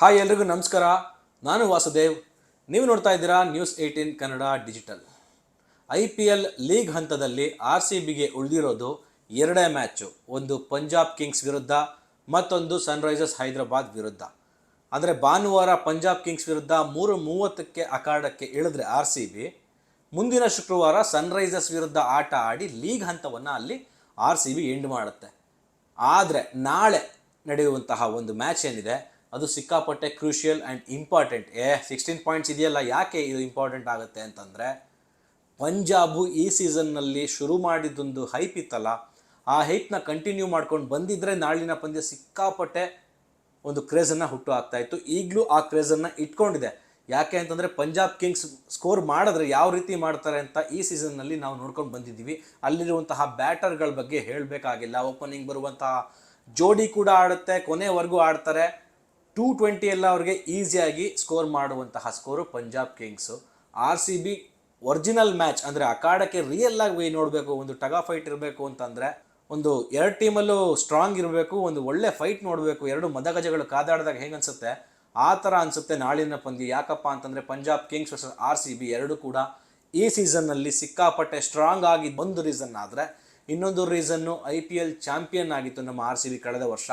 Hi ಎಲ್ರಿಗೂ ನಮಸ್ಕಾರ. ನಾನು ವಾಸುದೇವ್. ನೀವು ನೋಡ್ತಾ ಇದ್ದೀರಾ news 18 Kannada digital. IPL league ಹಂತದಲ್ಲಿ RCBಗೆ ಉಳಿದಿರೋದು ಎರಡೇ ಮ್ಯಾಚು. ಒಂದು ಪಂಜಾಬ್ ಕಿಂಗ್ಸ್ ವಿರುದ್ಧ, ಮತ್ತೊಂದು ಸನ್ರೈಸರ್ಸ್ ಹೈದರಾಬಾದ್ ವಿರುದ್ಧ. ಅಂದರೆ ಭಾನುವಾರ ಪಂಜಾಬ್ ಕಿಂಗ್ಸ್ ವಿರುದ್ಧ 3:30ಕ್ಕೆ ಅಖಾಡಕ್ಕೆ ಇಳಿದ್ರೆ RCB, ಮುಂದಿನ ಶುಕ್ರವಾರ ಸನ್ರೈಸರ್ಸ್ ವಿರುದ್ಧ ಆಟ ಆಡಿ ಲೀಗ್ ಹಂತವನ್ನು ಅಲ್ಲಿ RCB ಎಂಡ್ ಮಾಡುತ್ತೆ. ಆದರೆ ನಾಳೆ ನಡೆಯುವಂತಹ ಒಂದು ಮ್ಯಾಚ್ ಏನಿದೆ ಅದು ಸಿಕ್ಕಾಪಟ್ಟೆ ಕ್ರೂಷಿಯಲ್ ಆ್ಯಂಡ್ ಇಂಪಾರ್ಟೆಂಟ್. 16 ಪಾಯಿಂಟ್ಸ್ ಇದೆಯಲ್ಲ, ಯಾಕೆ ಇದು ಇಂಪಾರ್ಟೆಂಟ್ ಆಗುತ್ತೆ ಅಂತಂದರೆ, ಪಂಜಾಬು ಈ ಸೀಸನ್ನಲ್ಲಿ ಶುರು ಮಾಡಿದ್ದೊಂದು ಹೈಪ್ ಇತ್ತಲ್ಲ, ಆ ಹೈಪ್ನ ಕಂಟಿನ್ಯೂ ಮಾಡ್ಕೊಂಡು ಬಂದಿದ್ದರೆ ನಾಳಿನ ಪಂದ್ಯ ಸಿಕ್ಕಾಪಟ್ಟೆ ಒಂದು ಕ್ರೇಜನ್ನು ಹುಟ್ಟು ಆಗ್ತಾಯಿತ್ತು. ಈಗಲೂ ಆ ಕ್ರೇಜನ್ನು ಇಟ್ಕೊಂಡಿದೆ. ಯಾಕೆ ಅಂತಂದರೆ ಪಂಜಾಬ್ ಕಿಂಗ್ಸ್ ಸ್ಕೋರ್ ಮಾಡಿದ್ರೆ ಯಾವ ರೀತಿ ಮಾಡ್ತಾರೆ ಅಂತ ಈ ಸೀಸನ್ನಲ್ಲಿ ನಾವು ನೋಡ್ಕೊಂಡು ಬಂದಿದ್ದೀವಿ. ಅಲ್ಲಿರುವಂತಹ ಬ್ಯಾಟರ್ಗಳ ಬಗ್ಗೆ ಹೇಳಬೇಕಾಗಿಲ್ಲ. ಓಪನಿಂಗ್ ಬರುವಂತಹ ಜೋಡಿ ಕೂಡ ಆಡುತ್ತೆ, ಕೊನೆವರೆಗೂ ಆಡ್ತಾರೆ. 220 ಎಲ್ಲ ಅವ್ರಿಗೆ ಈಸಿಯಾಗಿ ಸ್ಕೋರ್ ಮಾಡುವಂತಹ score Punjab Kings. RCB original match ಅಂದರೆ ಅಖಾಡಕ್ಕೆ ರಿಯಲ್ ಆಗಿ ನೋಡಬೇಕು, ಒಂದು ಟಗಾ ಫೈಟ್ ಇರಬೇಕು ಅಂತಂದರೆ, ಒಂದು ಎರಡು ಟೀಮಲ್ಲೂ ಸ್ಟ್ರಾಂಗ್ ಇರಬೇಕು, ಒಂದು ಒಳ್ಳೆ ಫೈಟ್ ನೋಡಬೇಕು, ಎರಡು ಮದಗಜಗಳು ಕಾದಾಡಿದಾಗ ಹೇಗೆ ಅನಿಸುತ್ತೆ ಆ ಥರ ಅನಿಸುತ್ತೆ ನಾಳಿನ ಪಂದ್ಯ. ಯಾಕಪ್ಪ ಅಂತಂದರೆ ಪಂಜಾಬ್ ಕಿಂಗ್ಸ್ ವರ್ಸಸ್ RCB ಎರಡು ಕೂಡ ಈ ಸೀಸನ್ನಲ್ಲಿ ಸಿಕ್ಕಾಪಟ್ಟೆ ಸ್ಟ್ರಾಂಗ್ ಆಗಿ ಒಂದು ರೀಸನ್ ಆದರೆ, ಇನ್ನೊಂದು ರೀಸನ್ನು IPL ಚಾಂಪಿಯನ್ ಆಗಿತ್ತು ನಮ್ಮ RCB ಕಳೆದ ವರ್ಷ.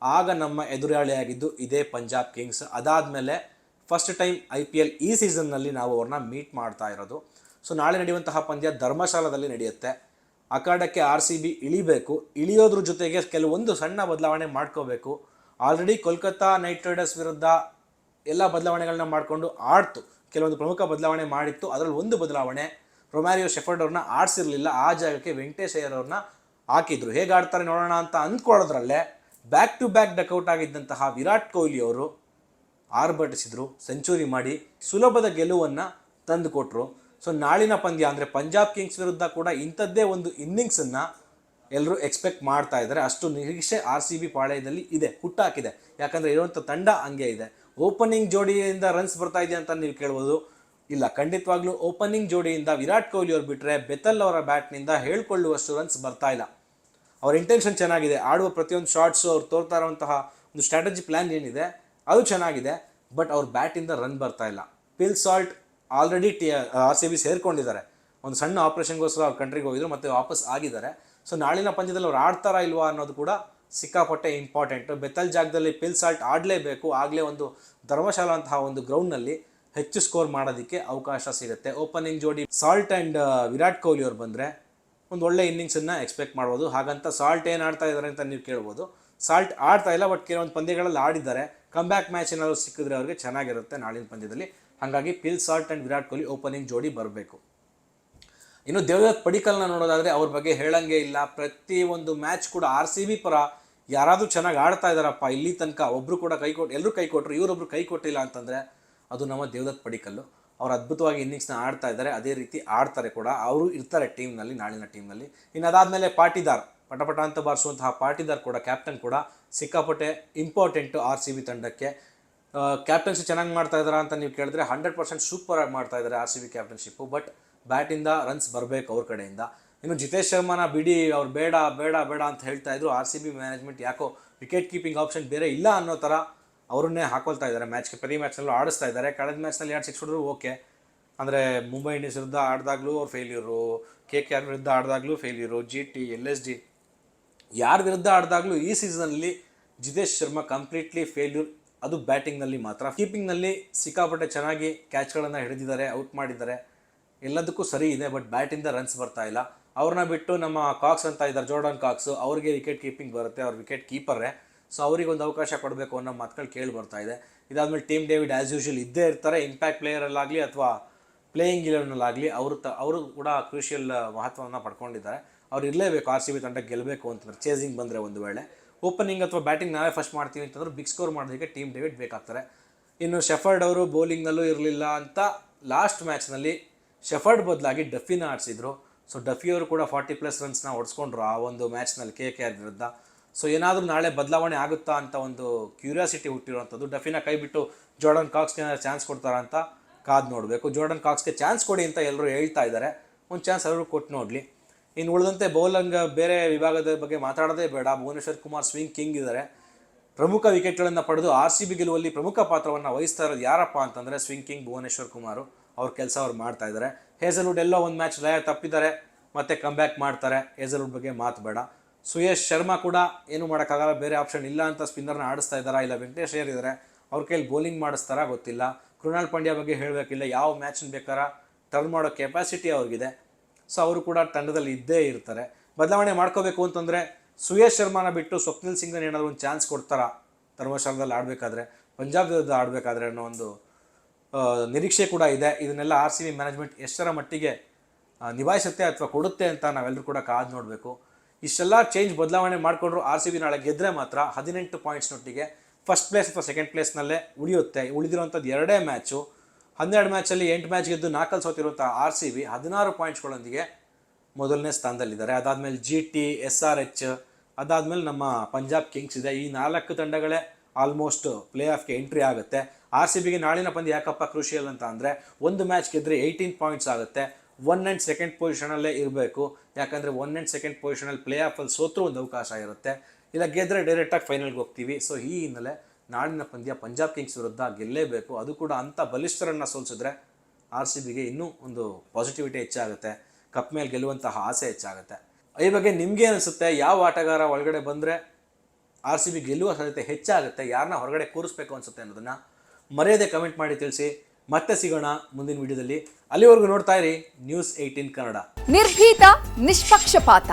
ಆಗ ನಮ್ಮ ಎದುರಾಳಿಯಾಗಿದ್ದು ಇದೇ ಪಂಜಾಬ್ ಕಿಂಗ್ಸ್. ಅದಾದಮೇಲೆ ಫಸ್ಟ್ ಟೈಮ್ IPL ಈ ಸೀಸನ್ನಲ್ಲಿ ನಾವು ಅವ್ರನ್ನ ಮೀಟ್ ಮಾಡ್ತಾ ಇರೋದು. ಸೊ ನಾಳೆ ನಡೆಯುವಂತಹ ಪಂದ್ಯ ಧರ್ಮಶಾಲಾದಲ್ಲಿ ನಡೆಯುತ್ತೆ. ಅಖಾಡಕ್ಕೆ RCB ಇಳಿಬೇಕು. ಇಳಿಯೋದ್ರ ಜೊತೆಗೆ ಕೆಲವೊಂದು ಸಣ್ಣ ಬದಲಾವಣೆ ಮಾಡ್ಕೋಬೇಕು. ಆಲ್ರೆಡಿ ಕೋಲ್ಕತ್ತಾ ನೈಟ್ ರೈಡರ್ಸ್ ವಿರುದ್ಧ ಎಲ್ಲ ಬದಲಾವಣೆಗಳನ್ನ ಮಾಡಿಕೊಂಡು ಆಡ್ತು, ಕೆಲವೊಂದು ಪ್ರಮುಖ ಬದಲಾವಣೆ ಮಾಡಿತ್ತು. ಅದರಲ್ಲಿ ಒಂದು ಬದಲಾವಣೆ, ರೊಮ್ಯಾರಿಯೋ ಶೆಫರ್ಡ್ ಅವ್ರನ್ನ ಆಡಿಸಿರಲಿಲ್ಲ, ಆ ಜಾಗಕ್ಕೆ ವೆಂಕಟೇಶ್ ಅಯ್ಯರ್ ಅವ್ರನ್ನ ಹಾಕಿದ್ರು. ಹೇಗೆ ಆಡ್ತಾರೆ ನೋಡೋಣ ಅಂತ ಅಂದ್ಕೊಳ್ಳೋದ್ರಲ್ಲೇ ಬ್ಯಾಕ್ ಟು ಬ್ಯಾಕ್ ಡಕೌಟ್ ಆಗಿದ್ದಂತಹ ವಿರಾಟ್ ಕೊಹ್ಲಿ ಅವರು ಆರ್ಭಟಿಸಿದ್ರು, ಸೆಂಚುರಿ ಮಾಡಿ ಸುಲಭದ ಗೆಲುವನ್ನು ತಂದುಕೊಟ್ರು. ಸೊ ನಾಳಿನ ಪಂದ್ಯ ಅಂದರೆ ಪಂಜಾಬ್ ಕಿಂಗ್ಸ್ ವಿರುದ್ಧ ಕೂಡ ಇಂಥದ್ದೇ ಒಂದು ಇನ್ನಿಂಗ್ಸನ್ನು ಎಲ್ಲರೂ ಎಕ್ಸ್ಪೆಕ್ಟ್ ಮಾಡ್ತಾ ಇದ್ದಾರೆ. ಅಷ್ಟು ನಿರೀಕ್ಷೆ RCB ಪಾಳ್ಯದಲ್ಲಿ ಇದೆ, ಹುಟ್ಟಾಕಿದೆ. ಯಾಕಂದರೆ ಇರುವಂಥ ತಂಡ ಹಂಗೆ ಇದೆ. ಓಪನಿಂಗ್ ಜೋಡಿಯಿಂದ ರನ್ಸ್ ಬರ್ತಾ ಇದೆ ಅಂತ ನೀವು ಕೇಳ್ಬೋದು. ಇಲ್ಲ, ಖಂಡಿತವಾಗ್ಲೂ ಓಪನಿಂಗ್ ಜೋಡಿಯಿಂದ ವಿರಾಟ್ ಕೊಹ್ಲಿ ಅವ್ರು ಬಿಟ್ಟರೆ ಬೆತಲ್ ಅವರ ಬ್ಯಾಟ್ನಿಂದ ಹೇಳ್ಕೊಳ್ಳುವಷ್ಟು ರನ್ಸ್ ಬರ್ತಾ ಇಲ್ಲ. ಅವ್ರ ಇಂಟೆನ್ಷನ್ ಚೆನ್ನಾಗಿದೆ, ಆಡುವ ಪ್ರತಿಯೊಂದು ಶಾಟ್ಸು, ಅವ್ರು ತೋರ್ತಾ ಇರುವಂತಹ ಒಂದು ಸ್ಟ್ರಾಟಜಿ ಪ್ಲ್ಯಾನ್ ಏನಿದೆ ಅದು ಚೆನ್ನಾಗಿದೆ. ಬಟ್ ಅವ್ರ ಬ್ಯಾಟಿಂದ ರನ್ ಬರ್ತಾ ಇಲ್ಲ. ಪಿಲ್ ಸಾಲ್ಟ್ ಆಲ್ರೆಡಿ RCB ಸೇರ್ಕೊಂಡಿದ್ದಾರೆ. ಒಂದು ಸಣ್ಣ ಆಪ್ರೇಷನ್ಗೋಸ್ಕರ ಅವ್ರ ಕಂಟ್ರಿಗೆ ಹೋಗಿದ್ರು, ಮತ್ತು ವಾಪಸ್ ಆಗಿದ್ದಾರೆ. ಸೊ ನಾಳಿನ ಪಂದ್ಯದಲ್ಲಿ ಅವ್ರು ಆಡ್ತಾರಾ ಇಲ್ವಾ ಅನ್ನೋದು ಕೂಡ ಸಿಕ್ಕಾಪಟ್ಟೆ ಇಂಪಾರ್ಟೆಂಟು. ಬೆತ್ತಲ್ ಜಾಗದಲ್ಲಿ ಪಿಲ್ ಸಾಲ್ಟ್ ಆಡಲೇಬೇಕು. ಆಗಲೇ ಒಂದು ಧರ್ಮಶಾಲಾ ಅಂತಹ ಒಂದು ಗ್ರೌಂಡ್ನಲ್ಲಿ ಹೆಚ್ಚು ಸ್ಕೋರ್ ಮಾಡೋದಕ್ಕೆ ಅವಕಾಶ ಸಿಗುತ್ತೆ. ಓಪನಿಂಗ್ ಜೋಡಿ ಸಾಲ್ಟ್ ಆ್ಯಂಡ್ ವಿರಾಟ್ ಕೊಹ್ಲಿ ಅವ್ರು ಬಂದರೆ ಒಂದು ಒಳ್ಳೆ ಇನ್ನಿಂಗ್ಸನ್ನು ಎಕ್ಸ್ಪೆಕ್ಟ್ ಮಾಡ್ಬೋದು. ಹಾಗಂತ ಸಾಲ್ಟ್ ಏನು ಆಡ್ತಾ ಇದ್ದಾರೆ ಅಂತ ನೀವು ಕೇಳ್ಬೋದು. ಸಾಲ್ಟ್ ಆಡ್ತಾ ಇಲ್ಲ, ಬಟ್ ಕೆಲವೊಂದು ಪಂದ್ಯಗಳಲ್ಲಿ ಆಡಿದ್ದಾರೆ. ಕಮ್ಬ್ಯಾಕ್ ಮ್ಯಾಚ್ ಏನಾದರೂ ಸಿಕ್ಕಿದ್ರೆ ಅವ್ರಿಗೆ ಚೆನ್ನಾಗಿರುತ್ತೆ ನಾಳಿನ ಪಂದ್ಯದಲ್ಲಿ. ಹಾಗಾಗಿ Phil Salt and Virat Kohli opening ಜೋಡಿ ಬರಬೇಕು. ಇನ್ನು ದೇವದತ್ ಪಡಿಕ್ಕಲ್ನ ನೋಡೋದಾದರೆ ಅವ್ರ ಬಗ್ಗೆ ಹೇಳಂಗೆ ಇಲ್ಲ. ಪ್ರತಿ ಒಂದು ಮ್ಯಾಚ್ ಕೂಡ RCB ಪರ ಯಾರಾದರೂ ಚೆನ್ನಾಗಿ ಆಡ್ತಾ ಇದ್ದಾರಪ್ಪ ಇಲ್ಲಿ ತನಕ, ಒಬ್ಬರು ಕೂಡ ಎಲ್ಲರೂ ಕೈ ಕೊಟ್ಟರು, ಇವರೊಬ್ಬರು ಕೈ ಕೊಟ್ಟಿಲ್ಲ ಅಂತಂದರೆ ಅದು ನಮ್ಮ ದೇವದತ್ ಪಡಿಕ್ಕಲ್ಲು. ಅವ್ರು ಅದ್ಭುತವಾಗಿ ಇನ್ನಿಂಗ್ಸ್ನ ಆಡ್ತಾ ಇದ್ದಾರೆ, ಅದೇ ರೀತಿ ಆಡ್ತಾರೆ ಕೂಡ. ಅವರು ಇರ್ತಾರೆ ಟೀಮ್ನಲ್ಲಿ, ನಾಳಿನ ಟೀಮ್ನಲ್ಲಿ. ಇನ್ನು ಅದಾದಮೇಲೆ ಪಾಟಿದಾರ್, ಪಟಪಟ ಅಂತ ಬಾರಿಸುವಂತಹ ಪಾಟಿದಾರ್ ಕೂಡ, ಕ್ಯಾಪ್ಟನ್ ಕೂಡ ಸಿಕ್ಕಾಪಟ್ಟೆ ಇಂಪಾರ್ಟೆಂಟು RCB ತಂಡಕ್ಕೆ. ಕ್ಯಾಪ್ಟನ್ಶಿಪ್ ಚೆನ್ನಾಗಿ ಮಾಡ್ತಾ ಇದ್ದಾರೆ ಅಂತ ನೀವು ಕೇಳಿದ್ರೆ 100% ಸೂಪರ್ ಆಗಿ ಮಾಡ್ತಾ ಇದ್ದಾರೆ RCB ಕ್ಯಾಪ್ಟನ್ಶಿಪ್ಪು. ಬಟ್ ಬ್ಯಾಟಿಂದ ರನ್ಸ್ ಬರಬೇಕು ಅವ್ರ ಕಡೆಯಿಂದ. ಇನ್ನು ಜಿತೇಶ್ ಶರ್ಮಾನ ಬಿಡಿ, ಅವ್ರು ಬೇಡ ಬೇಡ ಬೇಡ ಅಂತ ಹೇಳ್ತಾ ಇದ್ರು. RCB ಮ್ಯಾನೇಜ್ಮೆಂಟ್ ಯಾಕೋ ವಿಕೆಟ್ ಕೀಪಿಂಗ್ ಆಪ್ಷನ್ ಬೇರೆ ಇಲ್ಲ ಅನ್ನೋ ಥರ ಅವ್ರನ್ನೇ ಹಾಕೊಳ್ತಾ ಇದ್ದಾರೆ. ಪ್ರತಿ ಮ್ಯಾಚ್ನಲ್ಲೂ ಆಡಿಸ್ತಾ ಇದ್ದಾರೆ. ಕಳೆದ ಮ್ಯಾಚ್ನಲ್ಲಿ 2 6 ಹೊಡೆದ್ರು ಓಕೆ. ಅಂದರೆ ಮುಂಬೈ ಇಂಡಿಯನ್ಸ್ ವಿರುದ್ಧ ಆಡಿದಾಗಲೂ ಅವ್ರು ಫೇಲ್ಯೂರು, KKR ವಿರುದ್ಧ ಆಡಿದಾಗಲೂ ಫೇಲ್ಯೂರು, GT LSG ಯಾರ ವಿರುದ್ಧ ಆಡಿದಾಗಲೂ ಈ ಸೀಸನಲ್ಲಿ ಜಿತೇಶ್ ಶರ್ಮಾ ಕಂಪ್ಲೀಟ್ಲಿ ಫೇಲ್ಯೂರ್. ಅದು ಬ್ಯಾಟಿಂಗ್ನಲ್ಲಿ ಮಾತ್ರ. ಕೀಪಿಂಗ್ನಲ್ಲಿ ಸಿಕ್ಕಾಪಟ್ಟೆ ಚೆನ್ನಾಗಿ ಕ್ಯಾಚ್ಗಳನ್ನು ಹಿಡಿದಿದ್ದಾರೆ, ಔಟ್ ಮಾಡಿದ್ದಾರೆ, ಎಲ್ಲದಕ್ಕೂ ಸರಿ ಇದೆ. ಬಟ್ ಬ್ಯಾಟಿಂದ ರನ್ಸ್ ಬರ್ತಾ ಇಲ್ಲ. ಅವ್ರನ್ನ ಬಿಟ್ಟು ನಮ್ಮ ಕಾಕ್ಸ್ ಅಂತ ಇದ್ದಾರೆ, ಜೋರ್ಡನ್ ಕಾಕ್ಸು, ಅವ್ರಿಗೆ ವಿಕೆಟ್ ಕೀಪಿಂಗ್ ಬರುತ್ತೆ, ಅವ್ರ ವಿಕೆಟ್ ಕೀಪರ್ರೇ. ಸೊ ಅವರಿಗೆ ಒಂದು ಅವಕಾಶ ಕೊಡಬೇಕು ಅನ್ನೋ ಮಾತುಗಳು ಕೇಳಿ ಬರ್ತಾ ಇದೆ. ಇದಾದಮೇಲೆ ಟೀಮ್ ಡೇವಿಡ್ ಆ್ಯಸ್ ಯೂಶುವಲ್ ಇದ್ದೇ ಇರ್ತಾರೆ. ಇಂಪ್ಯಾಕ್ಟ್ ಪ್ಲೇಯರಲ್ಲಾಗಲಿ ಅಥವಾ ಪ್ಲೇಯಿಂಗ್ ಇಲೆವನ್ನಲ್ಲಾಗಲಿ ಅವರು ಕೂಡ ಕ್ರೂಷಿಯಲ್ ಮಹತ್ವವನ್ನು ಪಡ್ಕೊಂಡಿದ್ದಾರೆ. ಅವ್ರು ಇರಲೇಬೇಕು RCB ತಂಡಕ್ಕೆ ಗೆಲ್ಲಬೇಕು ಅಂತಂದ್ರೆ. ಚೇಸಿಂಗ್ ಬಂದರೆ ಒಂದು ವೇಳೆ ಓಪನಿಂಗ್ ಅಥವಾ ಬ್ಯಾಟಿಂಗ್ ನಾವೇ ಫಸ್ಟ್ ಮಾಡ್ತೀವಿ ಅಂತಂದ್ರೆ ಬಿಗ್ ಸ್ಕೋರ್ ಮಾಡೋದಕ್ಕೆ ಟೀಮ್ ಡೇವಿಡ್ ಬೇಕಾಗ್ತಾರೆ. ಇನ್ನು ಶೆಫರ್ಡ್ ಅವರು ಬೌಲಿಂಗ್ನಲ್ಲೂ ಇರಲಿಲ್ಲ ಅಂತ ಲಾಸ್ಟ್ ಮ್ಯಾಚ್ನಲ್ಲಿ ಶೆಫರ್ಡ್ ಬದಲಾಗಿ ಡಫಿನ ಆಡಿಸಿದ್ರು. ಸೊ ಡಫಿ ಅವರು ಕೂಡ 40+ ರನ್ಸ್ನ ಹೊಡೆಸ್ಕೊಂಡ್ರು ಆ ಒಂದು ಮ್ಯಾಚ್ನಲ್ಲಿ KKR ವಿರುದ್ಧ. ಸೊ ಏನಾದರೂ ನಾಳೆ ಬದಲಾವಣೆ ಆಗುತ್ತಾ ಅಂತ ಒಂದು ಕ್ಯೂರಿಯಾಸಿಟಿ ಹುಟ್ಟಿರುವಂಥದ್ದು. ಡಫಿನ ಕೈ ಬಿಟ್ಟು ಜೋರ್ಡನ್ ಕಾಕ್ಸ್ಗೆ ಚಾನ್ಸ್ ಕೊಡ್ತಾರಾ ಅಂತ ಕಾದು ನೋಡಬೇಕು. ಜೋರ್ಡನ್ ಕಾಕ್ಸ್ಗೆ ಚಾನ್ಸ್ ಕೊಡಿ ಅಂತ ಎಲ್ಲರೂ ಹೇಳ್ತಾ ಇದ್ದಾರೆ. ಒಂದು ಚಾನ್ಸ್ ಅವರು ಕೊಟ್ಟು ನೋಡಲಿ. ಇನ್ನು ಉಳಿದಂತೆ ಬೌಲಿಂಗ್ ಬೇರೆ ವಿಭಾಗದ ಬಗ್ಗೆ ಮಾತಾಡೋದೇ ಬೇಡ. ಭುವನೇಶ್ವರ್ ಕುಮಾರ್ ಸ್ವಿಂಗ್ ಕಿಂಗ್ ಇದ್ದಾರೆ. ಪ್ರಮುಖ ವಿಕೆಟ್ಗಳನ್ನು ಪಡೆದು RCB ಗೆಲುವಲ್ಲಿ ಪ್ರಮುಖ ಪಾತ್ರವನ್ನು ವಹಿಸ್ತಾ ಇರೋದು ಯಾರಪ್ಪ ಅಂತಂದರೆ ಸ್ವಿಂಗ್ ಕಿಂಗ್ ಭುವನೇಶ್ವರ್ ಕುಮಾರ್. ಅವ್ರ ಕೆಲಸ ಅವ್ರು ಮಾಡ್ತಾ ಇದ್ದಾರೆ. ಹೇಸಲ್ವುಡ್ ಎಲ್ಲೋ ಒಂದು ಮ್ಯಾಚ್ ಲಯ ತಪ್ಪಿದ್ದಾರೆ, ಮತ್ತೆ ಕಮ್ಬ್ಯಾಕ್ ಮಾಡ್ತಾರೆ. ಹೇಸಲ್ವುಡ್ ಬಗ್ಗೆ ಮಾತು ಬೇಡ. ಸುಯೇಶ್ ಶರ್ಮಾ ಕೂಡ ಏನು ಮಾಡೋಕ್ಕಾಗಲ್ಲ, ಬೇರೆ ಆಪ್ಷನ್ ಇಲ್ಲ ಅಂತ ಸ್ಪಿನ್ನರ್ನ ಆಡಿಸ್ತಾ ಇದ್ದಾರಾ, ಇಲ್ಲ ವೆಂಕಟೇಶ್ ಅಯ್ಯರ್ ಇದ್ದಾರೆ ಅವ್ರ ಕೈಲಿ ಬೌಲಿಂಗ್ ಮಾಡಿಸ್ತಾರಾ ಗೊತ್ತಿಲ್ಲ. ಕೃಣಾಲ್ ಪಾಂಡ್ಯ ಬಗ್ಗೆ ಹೇಳಬೇಕಿಲ್ಲ, ಯಾವ ಮ್ಯಾಚ್ನ ಬೇಕಾದ್ರೆ ಟರ್ನ್ ಮಾಡೋ ಕೆಪಾಸಿಟಿ ಅವ್ರಿಗಿದೆ. ಸೊ ಅವರು ಕೂಡ ತಂಡದಲ್ಲಿ ಇದ್ದೇ ಇರ್ತಾರೆ. ಬದಲಾವಣೆ ಮಾಡ್ಕೋಬೇಕು ಅಂತಂದರೆ ಸುಯೇಶ್ ಶರ್ಮಾನ ಬಿಟ್ಟು ಸ್ವಪ್ನಿಲ್ ಸಿಂಗ್ನ ಏನಾದರೂ ಒಂದು ಚಾನ್ಸ್ ಕೊಡ್ತಾರಾ ಧರ್ಮಶಾಲದಲ್ಲಿ ಆಡಬೇಕಾದ್ರೆ, ಪಂಜಾಬ್ ವಿರುದ್ಧ ಆಡಬೇಕಾದ್ರೆ ಅನ್ನೋ ಒಂದು ನಿರೀಕ್ಷೆ ಕೂಡ ಇದೆ. ಇದನ್ನೆಲ್ಲ RCB ಮ್ಯಾನೇಜ್ಮೆಂಟ್ ಎಷ್ಟರ ಮಟ್ಟಿಗೆ ನಿಭಾಯಿಸುತ್ತೆ ಅಥವಾ ಕೊಡುತ್ತೆ ಅಂತ ನಾವೆಲ್ಲರೂ ಕೂಡ ಕಾದು ನೋಡಬೇಕು. ಇಷ್ಟೆಲ್ಲ ಚೇಂಜ್ ಬದಲಾವಣೆ ಮಾಡಿಕೊಂಡ್ರು RCB ನಾಳೆ ಗೆದ್ದರೆ ಮಾತ್ರ 18 ಪಾಯಿಂಟ್ಸ್ನೊಟ್ಟಿಗೆ ಫಸ್ಟ್ ಪ್ಲೇಸ್ ಅಥವಾ ಸೆಕೆಂಡ್ ಪ್ಲೇಸ್ನಲ್ಲೇ ಉಳಿಯುತ್ತೆ. ಉಳಿದಿರುವಂಥದ್ದು 2 ಮ್ಯಾಚು. 12 ಮ್ಯಾಚಲ್ಲಿ 8 ಮ್ಯಾಚ್ ಗೆದ್ದು 4 ಸೋತಿರುವಂಥ RCB 16 ಪಾಯಿಂಟ್ಸ್ಗಳೊಂದಿಗೆ ಮೊದಲನೇ ಸ್ಥಾನದಲ್ಲಿದ್ದಾರೆ. ಅದಾದಮೇಲೆ GT, SRH, ಅದಾದಮೇಲೆ ನಮ್ಮ ಪಂಜಾಬ್ ಕಿಂಗ್ಸ್ ಇದೆ. ಈ 4 ತಂಡಗಳೇ ಆಲ್ಮೋಸ್ಟ್ ಪ್ಲೇ ಆಫ್ಗೆ ಎಂಟ್ರಿ ಆಗುತ್ತೆ. RCBಗೆ ನಾಳಿನ ಪಂದ್ಯ ಯಾಕಪ್ಪ ಕ್ರೂಷಿಯಲ್ ಅಂತ ಅಂದರೆ, ಒಂದು ಮ್ಯಾಚ್ ಗೆದ್ದರೆ 18 ಪಾಯಿಂಟ್ಸ್ ಆಗುತ್ತೆ. 1 and 2nd ಪೊಸಿಷನಲ್ಲೇ ಇರಬೇಕು. ಯಾಕಂದರೆ 1 and 2nd ಪೊಸಿಷನಲ್ಲಿ ಪ್ಲೇ ಆಫಲ್ಲಿ ಸೋತ್ರೂ ಒಂದು ಅವಕಾಶ ಇರುತ್ತೆ, ಇಲ್ಲ ಗೆದ್ದರೆ ಡೈರೆಕ್ಟಾಗಿ ಫೈನಲ್ಗೆ ಹೋಗ್ತೀವಿ. ಸೊ ಈ ಹಿನ್ನೆಲೆ ನಾಳಿನ ಪಂದ್ಯ ಪಂಜಾಬ್ ಕಿಂಗ್ಸ್ ವಿರುದ್ಧ ಗೆಲ್ಲೇಬೇಕು. ಅದು ಕೂಡ ಅಂಥ ಬಲಿಷ್ಠರನ್ನು ಸೋಲಿಸಿದ್ರೆ RCBಗೆ ಇನ್ನೂ ಒಂದು ಪಾಸಿಟಿವಿಟಿ ಹೆಚ್ಚಾಗುತ್ತೆ, ಕಪ್ ಮೇಲೆ ಗೆಲ್ಲುವಂತಹ ಆಸೆ ಹೆಚ್ಚಾಗುತ್ತೆ. ಈ ಬಗ್ಗೆ ನಿಮಗೆ ಅನಿಸುತ್ತೆ, ಯಾವ ಆಟಗಾರ ಒಳಗಡೆ ಬಂದರೆ RCB ಗೆಲ್ಲುವ ಸಾಧ್ಯತೆ ಹೆಚ್ಚಾಗುತ್ತೆ, ಯಾರನ್ನ ಹೊರಗಡೆ ಕೂರಿಸ್ಬೇಕು ಅನಿಸುತ್ತೆ ಅನ್ನೋದನ್ನು ಮರೆಯದೆ ಕಮೆಂಟ್ ಮಾಡಿ ತಿಳಿಸಿ. ಮತ್ತೆ ಸಿಗೋಣ ಮುಂದಿನ ವಿಡಿಯೋದಲ್ಲಿ. ಅಲ್ಲಿವರೆಗೂ ನೋಡ್ತಾ ಇರಿ ನ್ಯೂಸ್ 18 ಕನ್ನಡ. ನಿರ್ಭೀತ, ನಿಷ್ಪಕ್ಷಪಾತ,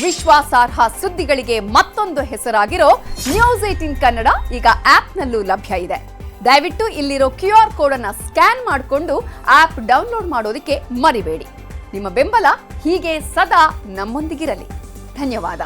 ವಿಶ್ವಾಸಾರ್ಹ ಸುದ್ದಿಗಳಿಗೆ ಮತ್ತೊಂದು ಹೆಸರಾಗಿರೋ ನ್ಯೂಸ್ 18 ಕನ್ನಡ ಈಗ ಆಪ್ನಲ್ಲೂ ಲಭ್ಯ ಇದೆ. ದಯವಿಟ್ಟು ಇಲ್ಲಿರೋ QR ಕೋಡ್ ಅನ್ನ ಸ್ಕ್ಯಾನ್ ಮಾಡಿಕೊಂಡು ಆಪ್ ಡೌನ್ಲೋಡ್ ಮಾಡೋದಕ್ಕೆ ಮರಿಬೇಡಿ. ನಿಮ್ಮ ಬೆಂಬಲ ಹೀಗೆ ಸದಾ ನಮ್ಮೊಂದಿಗಿರಲಿ. ಧನ್ಯವಾದ.